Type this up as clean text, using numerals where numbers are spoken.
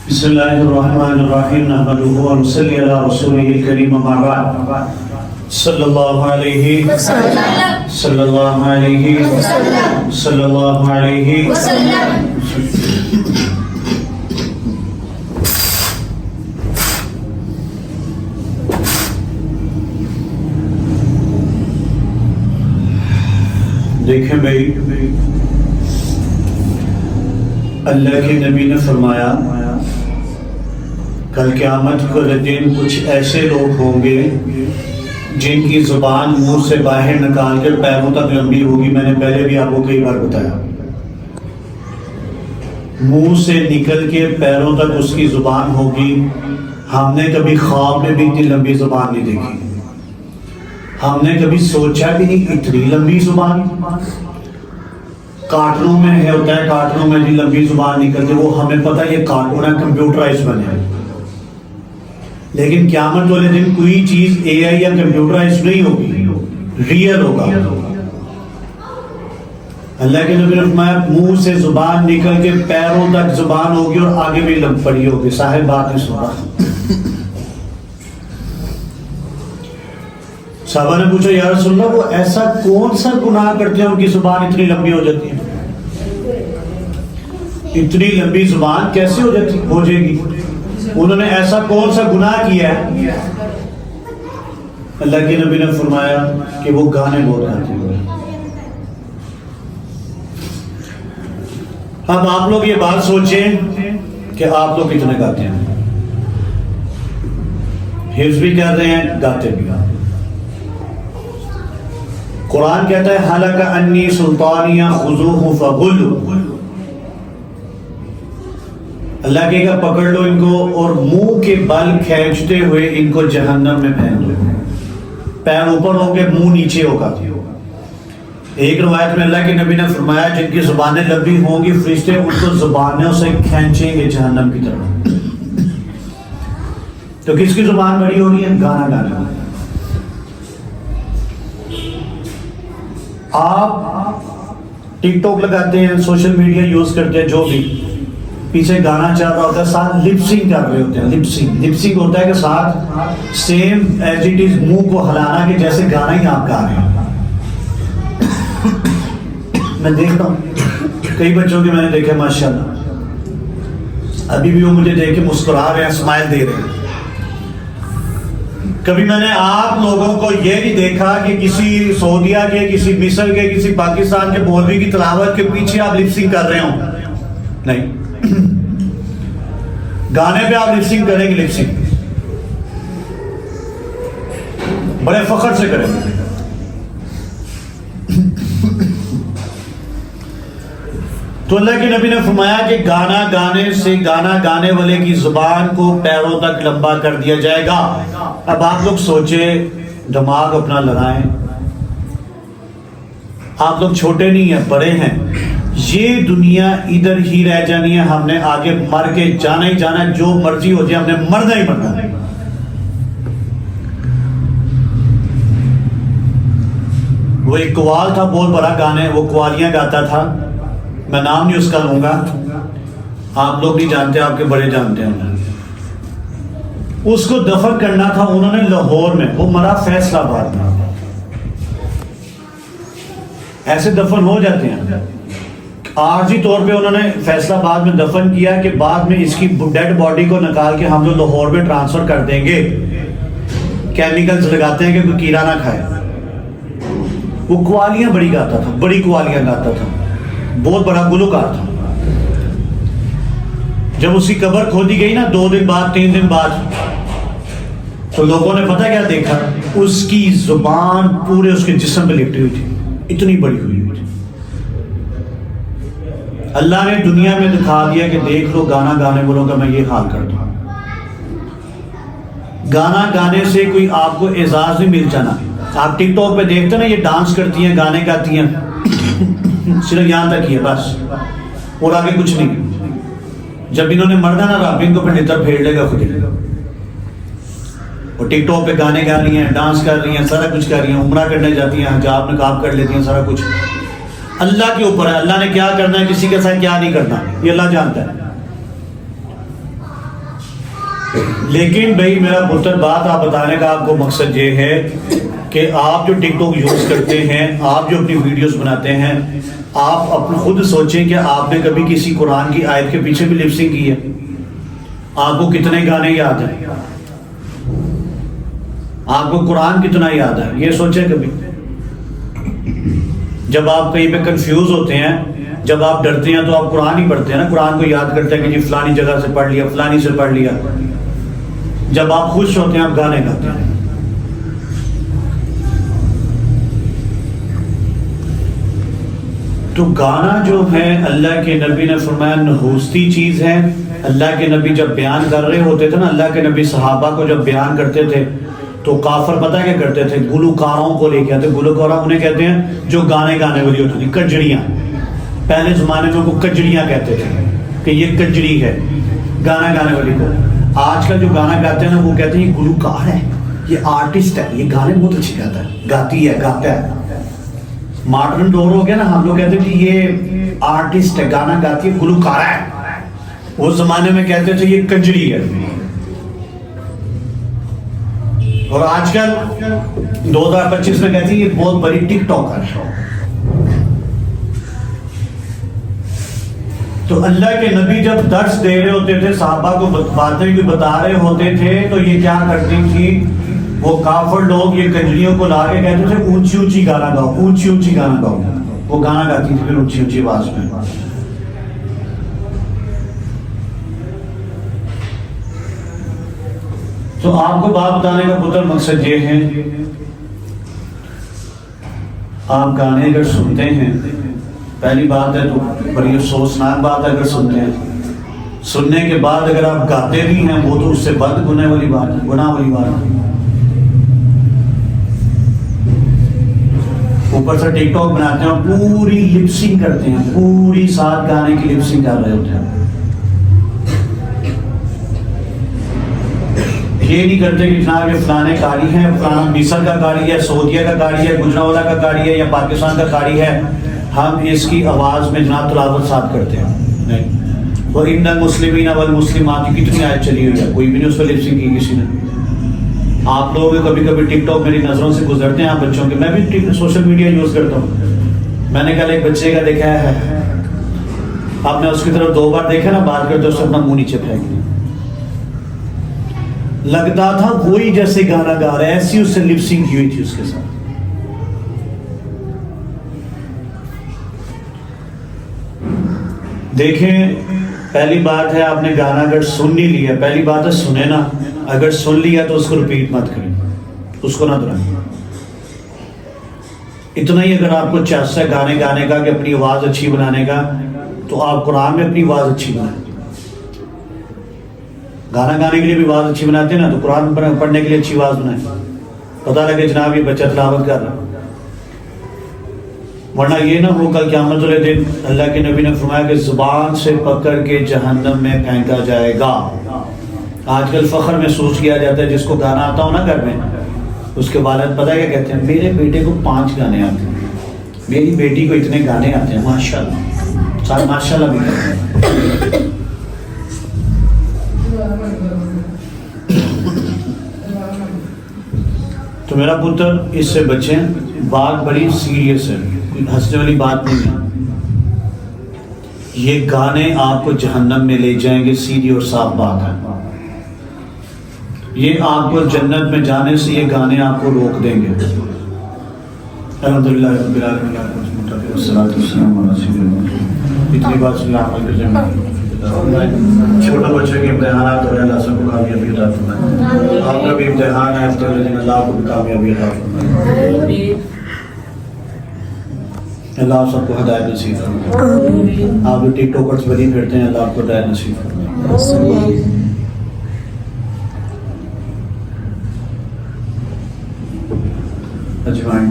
بسم اللہ الرحمن الرحیم نحمدہ و نصلی علی رسولہ الکریم اما بعد صلی اللہ علیہ صلی اللہ علیہ صلی اللہ علیہ دیکھیں بھائی، اللہ کے نبی نے فرمایا کل قیامت کے دن کچھ ایسے لوگ ہوں گے جن کی زبان منہ سے باہر نکال کر پیروں تک لمبی ہوگی۔ میں نے پہلے بھی آپ کو کئی بار بتایا، منہ سے نکل کے پیروں تک اس کی زبان ہوگی۔ ہم نے کبھی خواب میں بھی اتنی لمبی زبان نہیں دیکھی، ہم نے کبھی سوچا بھی نہیں اتنی لمبی زبان۔ کارٹونوں میں ہے ہوتا ہے، کارٹونوں میں بھی لمبی زبان نکلتے، وہ ہمیں پتہ ہے یہ کارٹون ہے، کمپیوٹرائز بنے ہیں۔ لیکن قیامت والے دن کوئی چیز اے آئی یا کمپیوٹرائز نہیں ہوگی، ریئل ہوگا۔ اللہ کے نبی نے فرمایا منہ سے زبان نکل کے پیروں تک زبان ہوگی اور آگے بھی لمب پڑی ہوگی۔ صاحب بات نہیں سنا۔ صحابہ نے پوچھا یا رسول اللہ وہ ایسا کون سا گناہ کرتے ہیں ان کی زبان اتنی لمبی ہو جاتی ہے؟ اتنی لمبی زبان کیسے ہو جائے گی؟ انہوں نے ایسا کون سا گناہ کیا ہے؟ اللہ کے نبی نے فرمایا کہ وہ گانے بہت گاتے ہیں۔ اب آپ لوگ یہ بات سوچیں کہ آپ لوگ کتنے گاتے ہیں، حفظ بھی کر رہے ہیں، گاتے بھی۔ قرآن کہتا ہے حلق انی سلطانیہ خذوہ فغلوا، اللہ کہے گا پکڑ لو ان کو اور منہ کے بل کھینچتے ہوئے ان کو جہنم میں پھینک دو۔ پیر اوپر ہوں گے، منہ نیچے ہوگا۔ ایک روایت میں اللہ کے نبی نے فرمایا جن کی زبانیں لمبی ہوں گی فرشتے ان کو زبانوں سے کھینچیں گے جہنم کی طرف۔ تو کس کی زبان بڑی ہو رہی ہے؟ گانا گانے والی۔ آپ ٹک ٹاک لگاتے ہیں، سوشل میڈیا یوز کرتے ہیں، جو بھی پیچھے گانا چل رہا ہوتا ہے، ساتھ لپ سنگ کر رہے ہوتے ہیں۔ لپ سنگ ہوتا ہے کہ ساتھ سیم ایز اٹ از منہ کو ہلانا کہ جیسے گانا ہی آپ گا رہے ہیں۔ میں دیکھتا ہوں کئی بچوں کے، میں نے دیکھا ماشاءاللہ ابھی بھی وہ مجھے دیکھ کے مسکرا رہے ہیں، اسمائل دے رہے ہیں۔ کبھی میں نے آپ لوگوں کو یہ نہیں دیکھا کہ کسی سعودیہ کے، کسی مصر کے، کسی پاکستان کے مولوی کی تلاوت کے پیچھے آپ لپ سنگ کر رہے ہوں، نہیں۔ گانے پہ آپ لپ سنگ کریں گے، لپ سنگ بڑے فخر سے کریں گے۔ تو اللہ کے نبی نے فرمایا کہ گانا گانے سے، گانا گانے والے کی زبان کو پیروں تک لمبا کر دیا جائے گا۔ اب آپ لوگ سوچیں، دماغ اپنا لگائیں، آپ لوگ چھوٹے نہیں ہیں، بڑے ہیں۔ یہ دنیا ادھر ہی رہ جانی ہے، ہم نے آگے مر کے جانا ہی جانا ہے، جو مرضی ہو جائے ہم نے مرنا ہی مرنا ہے۔ وہ ایک قوال تھا بہت بڑا، گانے وہ قوالیاں گاتا تھا، میں نام نہیں اس کا لوں گا، آپ لوگ نہیں جانتے، آپ کے بڑے جانتے ہیں۔ اس کو دفن کرنا تھا انہوں نے لاہور میں، وہ مرا فیصل آباد میں۔ ایسے دفن ہو جاتے ہیں، عارضی طور پہ انہوں نے فیصل آباد میں دفن کیا کہ بعد میں اس کی ڈیڈ باڈی کو نکال کے ہم لوگ لاہور میں ٹرانسفر کر دیں گے، کیمیکلز لگاتے ہیں کہ کوئی کیڑا نہ کھائے۔ وہ قوالیاں بڑی گاتا تھا، بڑی قوالیاں گاتا تھا، بہت بڑا گلوکار تھا۔ جب اس کی قبر کھودی گئی نا 2 دن بعد 3 دن بعد، تو لوگوں نے پتہ کیا دیکھا؟ اس کی زبان پورے اس کے جسم پہ لپٹی ہوئی تھی، اتنی بڑی ہوئی تھی۔ اللہ نے دنیا میں دکھا دیا کہ دیکھ لو گانا گانے والوں کا میں یہ حال کر دوں۔ گانا گانے سے کوئی آپ کو اعزاز نہیں مل جانا۔ آپ ٹک ٹاک پہ دیکھتے ہیں نا، یہ ڈانس کرتی ہیں، گانے گاتی ہیں، صرف یہاں تک ہی ہے بس، اور آگے کچھ نہیں۔ جب انہوں نے مرنا نا رب ان کو پھر نتر پھیر لے گا خود ہی۔ اور ٹک ٹاک پہ گانے گا رہی ہیں، ڈانس کر رہی ہیں، سارا کچھ کر رہی ہیں، عمرہ کرنے جاتی ہیں، حجاب نقاب کر لیتی ہیں، سارا کچھ اللہ کے اوپر ہے۔ اللہ نے کیا کرنا ہے، کسی کے ساتھ کیا نہیں کرنا، یہ اللہ جانتا ہے۔ لیکن بھائی میرا پتر بات آپ بتانے کا آپ کو مقصد یہ ہے کہ آپ جو ٹک ٹاک یوز کرتے ہیں، آپ جو اپنی ویڈیوز بناتے ہیں، آپ اپنے خود سوچیں کہ آپ نے کبھی کسی قرآن کی آیت کے پیچھے بھی لپسنگ کی ہے؟ آپ کو کتنے گانے یاد ہیں؟ آپ کو قرآن کتنا یاد ہے؟ یہ سوچیں کبھی. جب آپ کہیں پہ کنفیوز ہوتے ہیں، جب آپ ڈرتے ہیں تو آپ قرآن ہی پڑھتے ہیں نا، قرآن کو یاد کرتے ہیں کہ جی فلانی جگہ سے پڑھ لیا، فلانی سے پڑھ لیا. جب آپ خوش ہوتے ہیں آپ گانے گاتے ہیں. تو گانا جو ہے اللہ کے نبی نے فرمایا نحوستی چیز ہے. اللہ کے نبی جب بیان کر رہے ہوتے تھے نا، اللہ کے نبی صحابہ کو جب بیان کرتے تھے تو کافر پتہ کیا کرتے تھے؟ گلوکاروں کو لے کے آتے. گلوکاروں انہیں کہتے ہیں جو گانے گانے والی ہوتی تھی، کجڑیاں. پہلے زمانے میں ان کو کجڑیاں کہتے تھے کہ یہ کجڑی ہے گانا گانے والی کو. آج کل جو گانا گاتے ہیں نا وہ کہتے ہیں یہ گلوکار ہے، یہ آرٹسٹ ہے، یہ گانے بہت اچھے گاتا ہے، گاتی ہے، گاتا ہے. ماڈرن دور ہو گیا نا، ہم لوگ کہتے ہیں کہ یہ آرٹسٹ ہے، گانا گاتی ہے، گلوکار ہے. اس زمانے میں کہتے تھے یہ کجڑی ہے. اور آج کل 2025 میں کہتے ہیں یہ بہت بڑی ٹک ٹاکر ہے. تو اللہ کے نبی جب درس دے رہے ہوتے تھے، صحابہ کو باتیں بھی بتا رہے ہوتے تھے، تو یہ کیا کرتی تھی وہ کافر لوگ؟ یہ کنجریوں کو لا کے کہتے تھے اونچی اونچی گانا گاؤ، اونچی اونچی گانا گاؤ. وہ گانا گاتی تھی پھر اونچی اونچی آواز میں. تو آپ کو بات بتانے کا پتر مقصد یہ ہے، آپ گانے اگر سنتے ہیں، پہلی بات ہے تو بڑی افسوسناک بات ہے اگر سنتے ہیں، سننے کے بعد اگر آپ گاتے بھی ہیں وہ تو اس سے بد گناہ والی بات ہے، گناہ والی بات ہے. اوپر سے ٹک ٹاک بناتے ہیں اور پوری لپسنگ کرتے ہیں، پوری ساتھ گانے کی لپسنگ کر رہے ہوتے ہیں. یہ نہیں کرتے کہ جناب یہ فلانے قاری ہے، فلانا مصر کا قاری ہے، سعودیہ کا قاری ہے، گجرانوالہ کا قاری ہے یا پاکستان کا قاری ہے، ہم اس کی آواز میں جناب تلاوت ساتھ کرتے ہیں. نہیں. اور ان المسلمین والمسلمات کی کتنی آیت چلی ہوئی ہے، کوئی بھی نہیں اس پہ لپسنگ کی کسی نے. آپ لوگ کبھی کبھی ٹک ٹاک میری نظروں سے گزرتے ہیں، آپ بچوں کے، میں بھی سوشل میڈیا یوز کرتا ہوں. میں نے کل ایک بچے کا دیکھا ہے، اب میں اس کی طرف 2 بار دیکھا نا بات کرتے اس اپنا منہ نیچے پھینک دیا. لگتا تھا وہی جیسے گانا گا رہا ہے، ایسی اس سے لپسنگ کی ہوئی تھی اس کے ساتھ. دیکھیں پہلی بات ہے آپ نے گانا اگر سن نہیں لیا، پہلی بات ہے سنے نا، اگر سن لیا تو اس کو ریپیٹ مت کریں، اس کو نہ دہرائیں. اتنا ہی اگر آپ کو چاہتا ہے گانے گانے کا کہ اپنی آواز اچھی بنانے کا، تو آپ قرآن میں اپنی آواز اچھی بنائیں. گانا گانے کے لیے بھی آواز اچھی بناتے ہیں نا، تو قرآن پڑھنے کے لیے اچھی آواز بنائیں، پتہ لگے جناب یہ بچہ تلاوت کر رہا. ورنہ یہ نہ ہو کل قیامت والے دن اللہ کے نبی نے فرمایا کہ زبان سے پکڑ کے جہنم میں پھینکا جائے گا. آج کل فخر محسوس کیا جاتا ہے، جس کو گانا آتا ہو نا گھر میں، اس کے والد پتہ کیا کہتے ہیں؟ میرے بیٹے کو 5 گانے آتے ہیں، میری بیٹی کو اتنے گانے آتے ہیں، ماشاءاللہ. سارے ماشاءاللہ بھی کہتے ہیں. تو میرا پتر اس سے بچیں، بات بڑی سیریس ہے، کوئی ہنسنے والی بات نہیں ہے. یہ گانے آپ کو جہنم میں لے جائیں گے، سیدھی اور صاف بات ہے. یہ آپ کو جنت میں جانے سے یہ گانے آپ کو روک دیں گے. الحمدللہ رب العالمین والصلاۃ والسلام علی رسول اللہ. اتنی بات صلی اللہ علیہ وسلم. چھوٹا بچے کے امتحانات ہو رہے ہیں، اللہ سب کو کامیابی عطا فرمائے. آپ کا بھی امتحان ہے، اللہ کو بھی کامیابی عطا فرمائے. اللہ سب کو ہدایت نصیب فرمائے. آپ جو ٹک ٹاکرز بنی پھرتے ہیں، اللہ آپ کو ہدایت نصیب فرمائے. اجمعین.